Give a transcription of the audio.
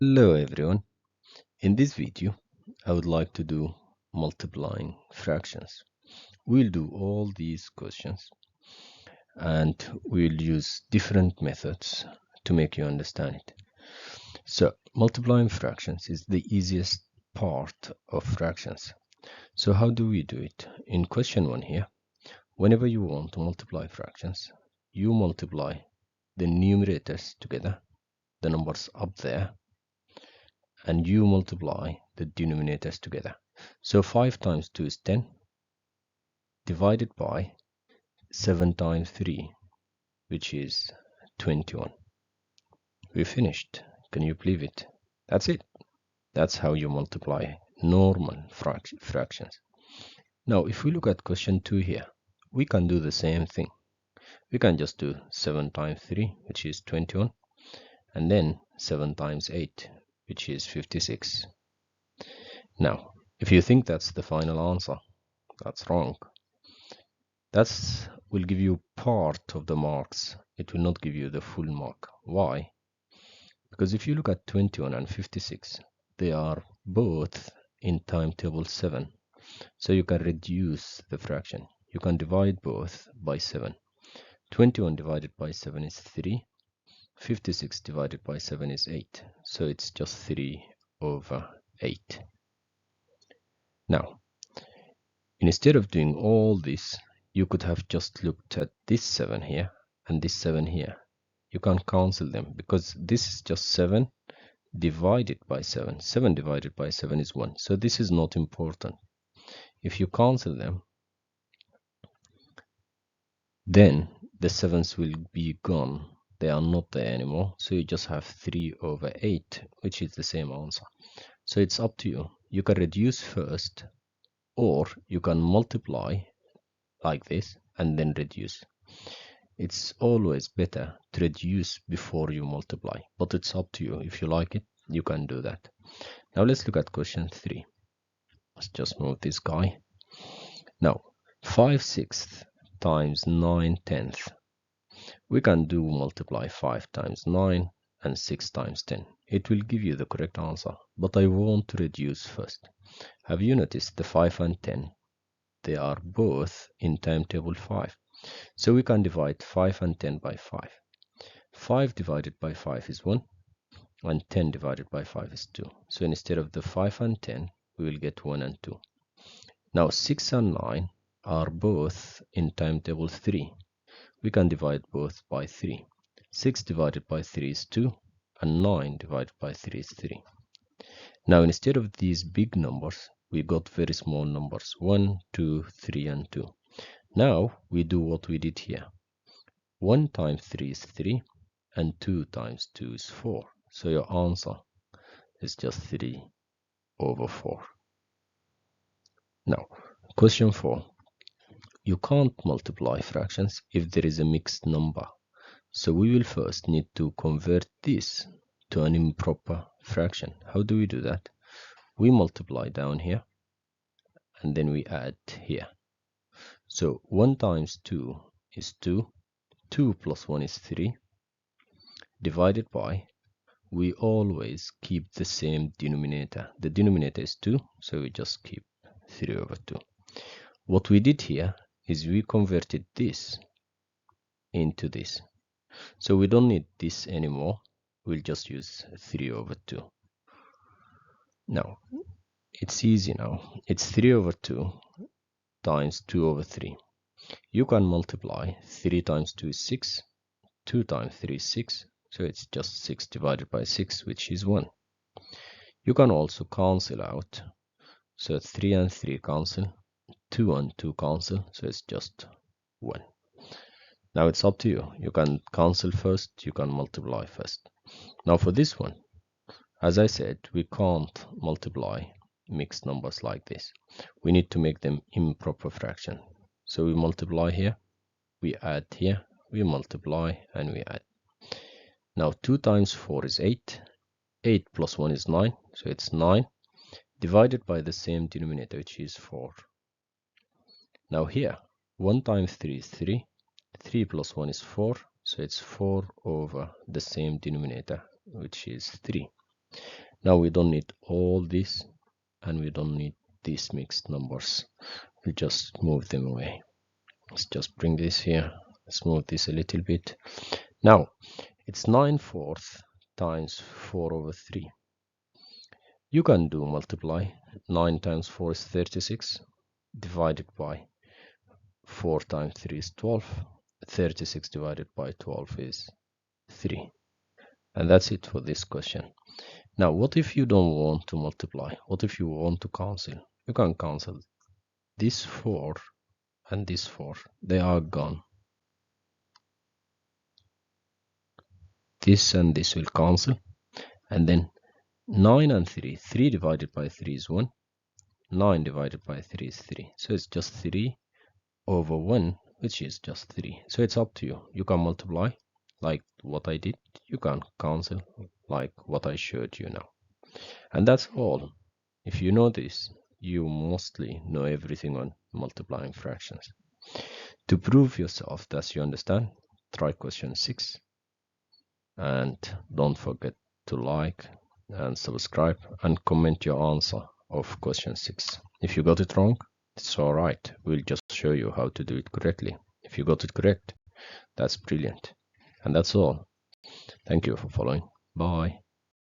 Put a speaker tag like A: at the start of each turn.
A: Hello everyone. In this video, I would like to do multiplying fractions. We'll do all these questions and we'll use different methods to make you understand it. So, multiplying fractions is the easiest part of fractions. So how do we do it? In question 1 here, whenever you want to multiply fractions, you multiply the numerators together, the numbers up there, and you multiply the denominators together. So 5 times 2 is 10 divided by 7 times 3, which is 21. We finished. Can you believe it? That's it. That's how you multiply normal fractions. Now, if we look at question 2 here, we can do the same thing. We can just do 7 times 3, which is 21, and then 7 times 8, which is 56. Now, if you think that's the final answer, that's wrong. That will give you part of the marks. It will not give you the full mark. Why? Because if you look at 21 and 56, they are both in timetable 7. So you can reduce the fraction. You can divide both by 7. 21 divided by 7 is 3. 56 divided by 7 is 8. So it's just 3 over 8. Now, instead of doing all this, you could have just looked at this 7 here and this 7 here. You can't cancel them because this is just 7 divided by 7. 7 divided by 7 is 1. So this is not important. If you cancel them, then the 7s will be gone. They are not there anymore. So you just have 3 over 8, which is the same answer. So it's up to you. You can reduce first, or you can multiply like this and then reduce. It's always better to reduce before you multiply, but it's up to you. If you like it, you can do that. Now let's look at question 3. Let's just move this guy. Now 5/6 times 9/10. We can do multiply 5 times 9 and 6 times 10. It will give you the correct answer, but I want to reduce first. Have you noticed the 5 and 10? They are both in timetable 5. So we can divide 5 and 10 by 5. 5 divided by 5 is 1, and 10 divided by 5 is 2. So instead of the 5 and 10, we will get 1 and 2. Now 6 and 9 are both in timetable 3. We can divide both by 3. 6 divided by 3 is 2, and 9 divided by 3 is 3. Now instead of these big numbers, we got very small numbers, 1, 2, 3, and 2. Now we do what we did here. 1 times 3 is 3, and 2 times 2 is 4. So your answer is just 3 over 4. Now, question 4. You can't multiply fractions if there is a mixed number. So we will first need to convert this to an improper fraction. How do we do that? We multiply down here, and then we add here. So 1 times 2 is 2. 2 plus 1 is 3. Divided by, we always keep the same denominator. The denominator is 2, so we just keep 3 over 2. What we did here is we converted this into this. So we don't need this anymore. We'll just use 3 over 2. Now, it's easy now. It's 3 over 2 times 2 over 3. You can multiply. 3 times 2 is 6. 2 times 3 is 6. So it's just 6 divided by 6, which is 1. You can also cancel out. So 3 and 3 cancel. 2 and 2 cancel. So it's just 1. Now it's up to you. You can cancel first. You can multiply first. Now for this one, as I said, we can't multiply mixed numbers like this. We need to make them improper fraction. So we multiply here. We add here. We multiply and we add. Now 2 times 4 is 8. 8 plus 1 is 9. So it's 9 divided by the same denominator, which is 4. Now here, 1 times 3 is 3. 3 plus 1 is 4. So it's 4 over the same denominator, which is 3. Now we don't need all this, and we don't need these mixed numbers. We'll just move them away. Let's just bring this here. Let's move this a little bit. Now it's 9/4 times 4/3. You can do multiply. 9 times 4 is 36, divided by 4 times 3 is 12. 36 divided by 12 is 3. And that's it for this question. Now, what if you don't want to multiply? What if you want to cancel? You can cancel this 4 and this 4. They are gone. This and this will cancel. And then 9 and 3. 3 divided by 3 is 1. 9 divided by 3 is 3. So it's just 3 over 1, which is just 3. So it's up to you. You can multiply like what I did. You can cancel like what I showed you now. And that's all. If you know this, you mostly know everything on multiplying fractions. To prove yourself that you understand, try question 6. And don't forget to like and subscribe and comment your answer of question 6. If you got it wrong, it's alright. We'll just show you how to do it correctly. If you got it correct, that's brilliant. And that's all. Thank you for following. Bye.